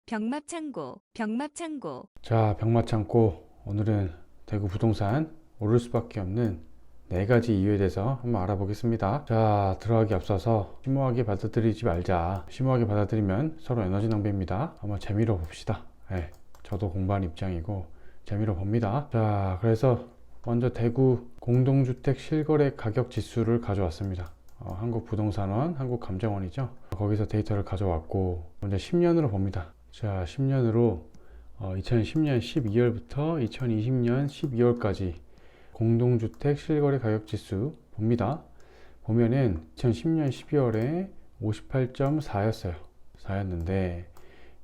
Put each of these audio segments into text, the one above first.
병합창고, 병합창고. 자, 병마창고. 오늘은 대구 부동산 오를 수밖에 없는 4가지 이유에 대해서 한번 알아보겠습니다. 자, 들어가기 앞서서 심오하게 받아들이지 말자. 심오하게 받아들이면 서로 에너지 낭비입니다. 한번 재미로 봅시다. 저도 공부하는 입장이고 재미로 봅니다. 자, 그래서 먼저 대구 공동주택 실거래 가격 지수를 가져왔습니다. 한국부동산원, 한국감정원이죠. 거기서 데이터를 가져왔고 먼저 10년으로 봅니다. 자, 10년으로 2010년 12월부터 2020년 12월까지 공동주택 실거래 가격 지수 봅니다. 보면은 2010년 12월에 58.4였어요. 4였는데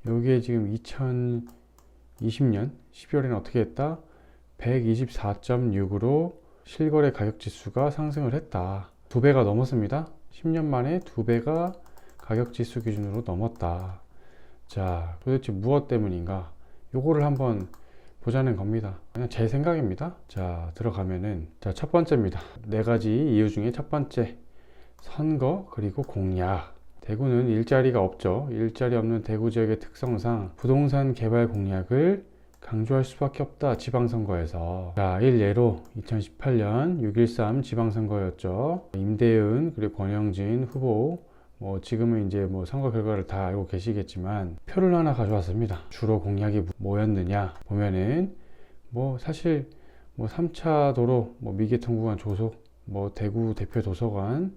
여기에 지금 2020년 12월에는 어떻게 했다? 124.6으로 실거래 가격 지수가 상승을 했다. 2배가 넘었습니다. 10년 만에 2배가 가격 지수 기준으로 넘었다. 자, 도대체 무엇 때문인가? 요거를 한번 보자는 겁니다. 그냥 제 생각입니다. 자, 들어가면은 자, 첫 번째입니다. 4가지 이유 중에 첫 번째, 선거 그리고 공약. 대구는 일자리가 없죠. 일자리 없는 대구 지역의 특성상 부동산 개발 공약을 강조할 수밖에 없다. 지방선거에서. 자, 일례로 2018년 6.13 지방선거였죠. 임대은 그리고 권영진 후보, 지금은 이제 선거 결과를 다 알고 계시겠지만 표를 하나 가져왔습니다. 주로 공약이 뭐였느냐 보면은 사실 3차 도로, 미개통 구간 조속, 대구 대표 도서관,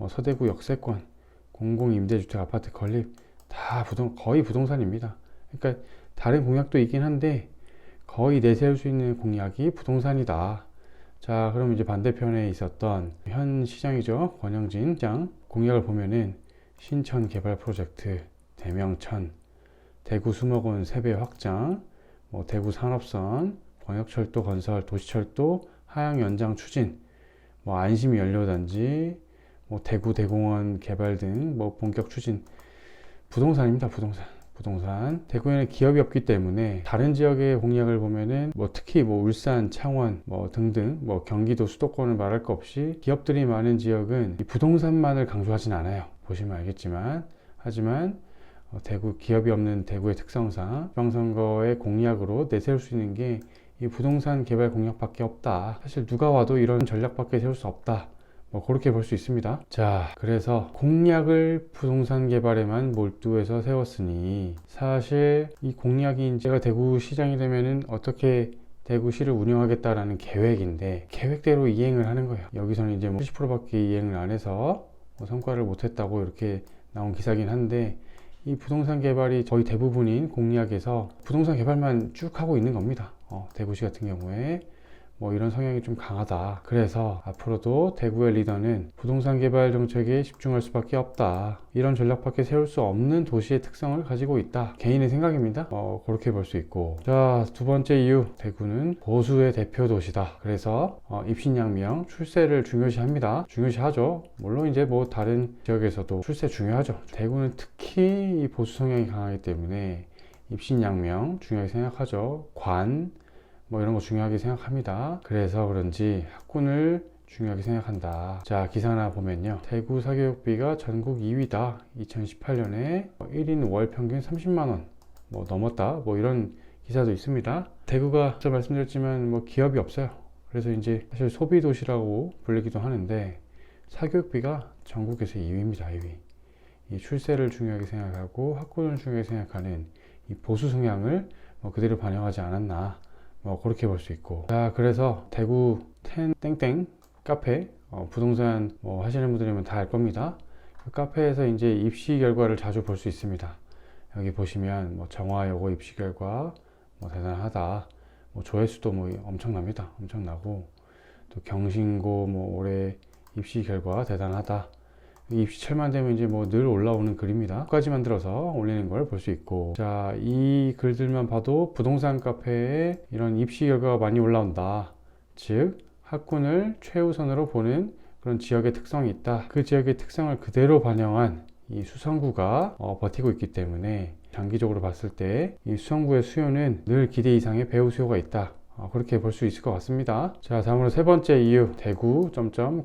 서대구 역세권, 공공임대주택 아파트 건립 다 거의 부동산입니다. 그러니까 다른 공약도 있긴 한데 거의 내세울 수 있는 공약이 부동산이다. 자, 그럼 이제 반대편에 있었던 현 시장이죠. 권영진 시장 공약을 보면은 신천 개발 프로젝트, 대명천, 대구 수목원 3배 확장, 대구 산업선, 광역철도 건설, 도시철도 하향 연장 추진, 안심 연료단지, 대구 대공원 개발 등 본격 추진. 부동산입니다. 부동산. 대구에는 기업이 없기 때문에 다른 지역의 공약을 보면은 특히 울산, 창원 등등 경기도 수도권을 말할 것 없이 기업들이 많은 지역은 이 부동산만을 강조하진 않아요. 보시면 알겠지만 하지만 대구 기업이 없는 대구의 특성상 지방선거의 공약으로 내세울 수 있는 게 이 부동산 개발 공약밖에 없다. 사실 누가 와도 이런 전략밖에 세울 수 없다. 그렇게 볼 수 있습니다. 자, 그래서 공약을 부동산 개발에만 몰두해서 세웠으니 사실 이 공약이 제가 대구시장이 되면은 어떻게 대구시를 운영하겠다라는 계획인데 계획대로 이행을 하는 거예요. 여기서는 이제 70%밖에 이행을 안 해서 성과를 못했다고 이렇게 나온 기사긴 한데 이 부동산 개발이 거의 대부분인 공약에서 부동산 개발만 쭉 하고 있는 겁니다. 대구시 같은 경우에 이런 성향이 좀 강하다. 그래서 앞으로도 대구의 리더는 부동산 개발 정책에 집중할 수밖에 없다. 이런 전략밖에 세울 수 없는 도시의 특성을 가지고 있다. 개인의 생각입니다. 그렇게 볼 수 있고. 자, 두 번째 이유. 대구는 보수의 대표 도시다. 그래서 입신양명, 출세를 중요시합니다. 중요시하죠. 물론 이제 다른 지역에서도 출세 중요하죠. 대구는 특히 이 보수 성향이 강하기 때문에 입신양명 중요하게 생각하죠. 관 이런 거 중요하게 생각합니다. 그래서 그런지 학군을 중요하게 생각한다. 자, 기사 하나 보면요. 대구 사교육비가 전국 2위다. 2018년에 1인 월 평균 30만원 넘었다. 이런 기사도 있습니다. 대구가 앞서 말씀드렸지만 기업이 없어요. 그래서 이제 사실 소비 도시라고 불리기도 하는데 사교육비가 전국에서 2위입니다. 2위. 이 출세를 중요하게 생각하고 학군을 중요하게 생각하는 이 보수 성향을 그대로 반영하지 않았나. 그렇게 볼 수 있고. 자, 그래서 대구 땡땡 카페 부동산 하시는 분들이면 다 알 겁니다. 그 카페에서 이제 입시 결과를 자주 볼 수 있습니다. 여기 보시면 정화여고 입시 결과 대단하다. 조회수도 엄청납니다. 엄청나고 또 경신고 올해 입시 결과 대단하다. 입시철만 되면 이제 늘 올라오는 글입니다. 끝까지 만들어서 올리는 걸 볼 수 있고. 자, 이 글들만 봐도 부동산 카페에 이런 입시 결과가 많이 올라온다. 즉, 학군을 최우선으로 보는 그런 지역의 특성이 있다. 그 지역의 특성을 그대로 반영한 이 수성구가 버티고 있기 때문에 장기적으로 봤을 때 이 수성구의 수요는 늘 기대 이상의 배우 수요가 있다. 그렇게 볼 수 있을 것 같습니다. 자, 다음으로 세 번째 이유. 대구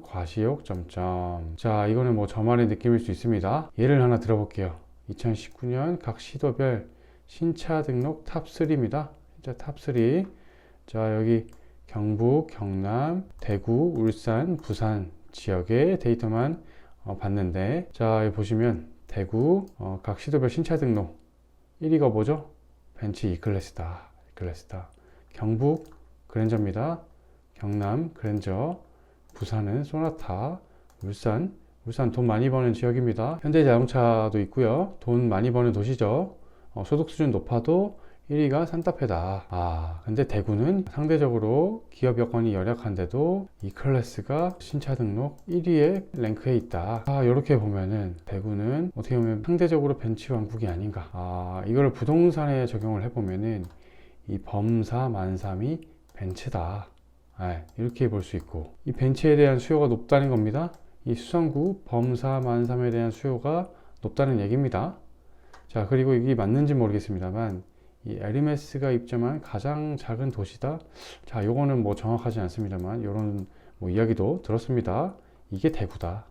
과시욕 자, 이거는 저만의 느낌일 수 있습니다. 예를 하나 들어볼게요. 2019년 각 시도별 신차 등록 탑3입니다. 진짜 탑3. 자, 여기 경북, 경남, 대구, 울산, 부산 지역의 데이터만 봤는데, 자, 여기 보시면 대구 각 시도별 신차 등록 1위가 뭐죠? 벤츠 E클래스다. E클래스다. 경북 그랜저입니다. 경남 그랜저, 부산은 소나타, 울산 돈 많이 버는 지역입니다. 현대자동차도 있고요. 돈 많이 버는 도시죠. 소득 수준 높아도 1위가 산타페다. 근데 대구는 상대적으로 기업 여건이 열악한데도 E클래스가 신차 등록 1위에 랭크해 있다. 이렇게 보면은 대구는 어떻게 보면 상대적으로 벤츠 왕국이 아닌가. 이걸 부동산에 적용을 해보면은 이 범사 만삼이 벤츠다. 이렇게 볼 수 있고, 이 벤츠에 대한 수요가 높다는 겁니다. 이 수성구 범사 만삼에 대한 수요가 높다는 얘기입니다. 자, 그리고 이게 맞는지 모르겠습니다만 이 에르메스가 입점한 가장 작은 도시다. 자, 요거는 뭐 정확하지 않습니다만 요런 뭐 이야기도 들었습니다. 이게 대구다.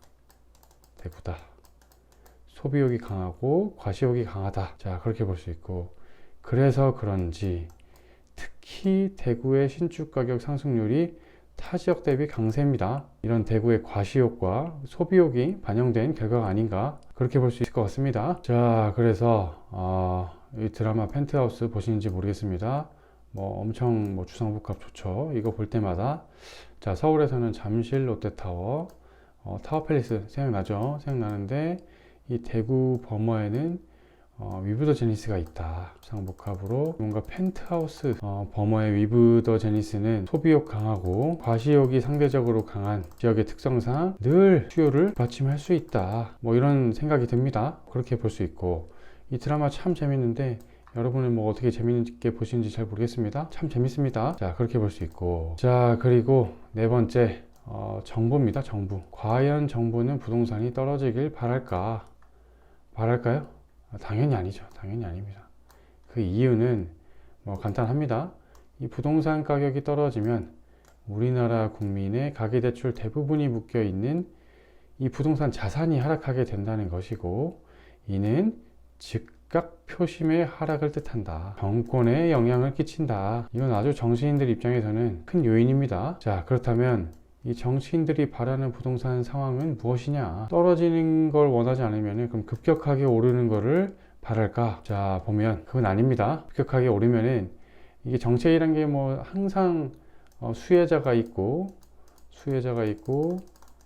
소비욕이 강하고 과시욕이 강하다. 자, 그렇게 볼 수 있고, 그래서 그런지 특히 대구의 신축 가격 상승률이 타 지역 대비 강세입니다. 이런 대구의 과시욕과 소비욕이 반영된 결과가 아닌가, 그렇게 볼 수 있을 것 같습니다. 자, 그래서 이 드라마 펜트하우스 보시는지 모르겠습니다. 뭐 엄청 뭐 주상복합 좋죠. 이거 볼 때마다, 자, 서울에서는 잠실 롯데타워, 타워팰리스 생각나죠? 생각나는데 이 대구 범어에는 위브 더 제니스가 있다. 주상복합으로 뭔가 펜트하우스 범어의 위브 더 제니스는 소비욕 강하고 과시욕이 상대적으로 강한 지역의 특성상 늘 수요를 받침할 수 있다. 뭐 이런 생각이 듭니다. 그렇게 볼 수 있고, 이 드라마 참 재밌는데 여러분은 뭐 어떻게 재밌게 보시는지 잘 모르겠습니다. 참 재밌습니다. 자, 그렇게 볼 수 있고, 자, 그리고 네 번째 정부입니다. 정부. 과연 정부는 부동산이 떨어지길 바랄까요? 당연히 아니죠. 당연히 아닙니다. 그 이유는 뭐 간단합니다. 이 부동산 가격이 떨어지면 우리나라 국민의 가계대출 대부분이 묶여 있는 이 부동산 자산이 하락하게 된다는 것이고, 이는 즉각 표심의 하락을 뜻한다. 정권에 영향을 끼친다. 이건 아주 정치인들 입장에서는 큰 요인입니다. 자, 그렇다면 이 정치인들이 바라는 부동산 상황은 무엇이냐? 떨어지는 걸 원하지 않으면 그럼 급격하게 오르는 거를 바랄까? 자, 보면 그건 아닙니다. 급격하게 오르면은 이게 정책이란 게 뭐 항상 수혜자가 있고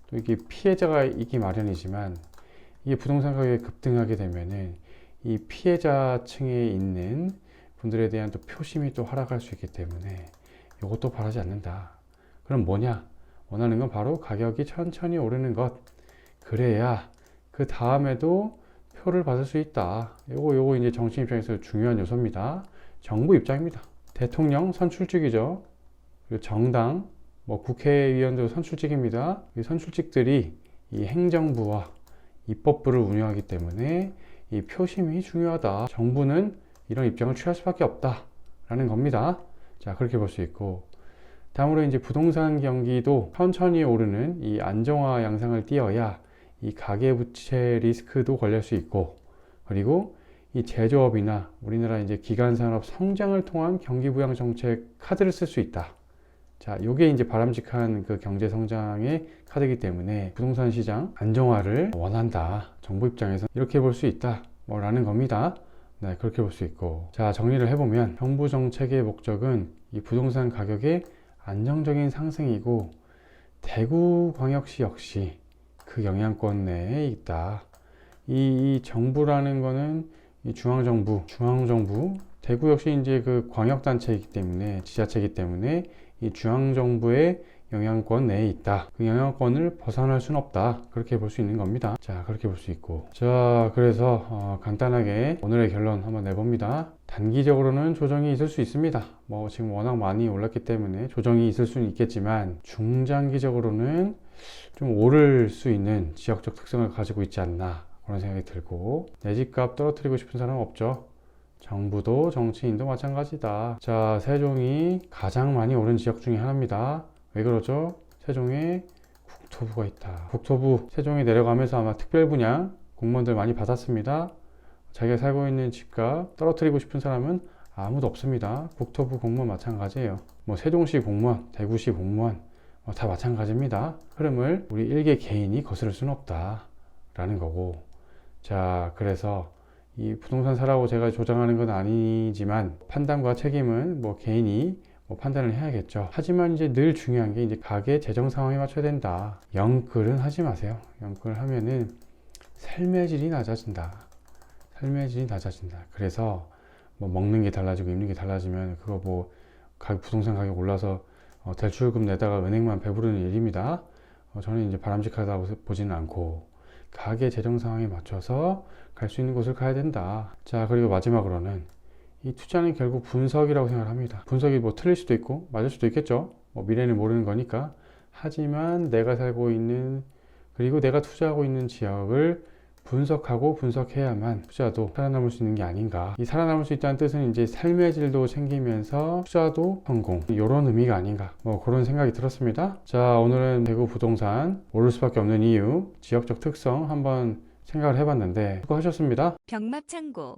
또 이게 피해자가 있기 마련이지만, 이게 부동산 가격이 급등하게 되면은 이 피해자층에 있는 분들에 대한 또 표심이 또 하락할 수 있기 때문에 이것도 바라지 않는다. 그럼 뭐냐? 원하는 건 바로 가격이 천천히 오르는 것. 그래야 그 다음에도 표를 받을 수 있다. 요거 이제 정치 입장에서 중요한 요소입니다. 정부 입장입니다. 대통령 선출직이죠. 그리고 정당, 뭐 국회의원도 선출직입니다. 이 선출직들이 이 행정부와 입법부를 운영하기 때문에 이 표심이 중요하다. 정부는 이런 입장을 취할 수밖에 없다라는 겁니다. 자, 그렇게 볼 수 있고, 다음으로 이제 부동산 경기도 천천히 오르는 이 안정화 양상을 띄어야 이 가계부채 리스크도 걸릴 수 있고, 그리고 이 제조업이나 우리나라 이제 기간산업 성장을 통한 경기부양 정책 카드를 쓸 수 있다. 자, 요게 이제 바람직한 그 경제 성장의 카드이기 때문에 부동산 시장 안정화를 원한다. 정부 입장에서 이렇게 볼 수 있다. 라는 겁니다. 네, 그렇게 볼 수 있고, 자, 정리를 해보면 정부 정책의 목적은 이 부동산 가격의 안정적인 상승이고, 대구광역시 역시 그 영향권 내에 있다. 이 정부라는 거는 이 중앙정부, 대구 역시 이제 그 광역단체이기 때문에, 지자체이기 때문에 이 중앙정부의 영향권 내에 있다. 그 영향권을 벗어날 수는 없다. 그렇게 볼 수 있는 겁니다. 자, 그렇게 볼 수 있고, 자, 그래서 간단하게 오늘의 결론 한번 내봅니다. 단기적으로는 조정이 있을 수 있습니다. 뭐 지금 워낙 많이 올랐기 때문에 조정이 있을 수는 있겠지만, 중장기적으로는 좀 오를 수 있는 지역적 특성을 가지고 있지 않나, 그런 생각이 들고, 내 집값 떨어뜨리고 싶은 사람은 없죠. 정부도 정치인도 마찬가지다. 자, 세종이 가장 많이 오른 지역 중에 하나입니다. 왜 그러죠? 세종에 국토부가 있다. 국토부 세종이 내려가면서 아마 특별분양 공무원들 많이 받았습니다. 자기가 살고 있는 집값 떨어뜨리고 싶은 사람은 아무도 없습니다. 국토부 공무원 마찬가지예요. 뭐 세종시 공무원, 대구시 공무원 다 마찬가지입니다. 흐름을 우리 일개 개인이 거스를 수는 없다라는 거고, 자, 그래서 이 부동산 사라고 제가 조장하는 건 아니지만 판단과 책임은 뭐 개인이 뭐 판단을 해야겠죠. 하지만 이제 늘 중요한 게 이제 가계 재정 상황에 맞춰야 된다. 영끌은 하지 마세요. 영끌 하면은 삶의 질이 낮아진다. 삶의 질이 낮아진다. 그래서 뭐 먹는 게 달라지고 입는 게 달라지면 그거 뭐 부동산 가격 올라서 대출금 내다가 은행만 배부르는 일입니다. 저는 이제 바람직하다고 보지는 않고 가계 재정 상황에 맞춰서 갈 수 있는 곳을 가야 된다. 자, 그리고 마지막으로는 이 투자는 결국 분석이라고 생각합니다. 분석이 뭐 틀릴 수도 있고 맞을 수도 있겠죠. 뭐 미래는 모르는 거니까. 하지만 내가 살고 있는 그리고 내가 투자하고 있는 지역을 분석하고 분석해야만 투자도 살아남을 수 있는 게 아닌가. 이 살아남을 수 있다는 뜻은 이제 삶의 질도 챙기면서 투자도 성공, 이런 의미가 아닌가, 뭐 그런 생각이 들었습니다. 자, 오늘은 대구 부동산 오를 수밖에 없는 이유, 지역적 특성 한번 생각을 해봤는데 수고하셨습니다. 병합창고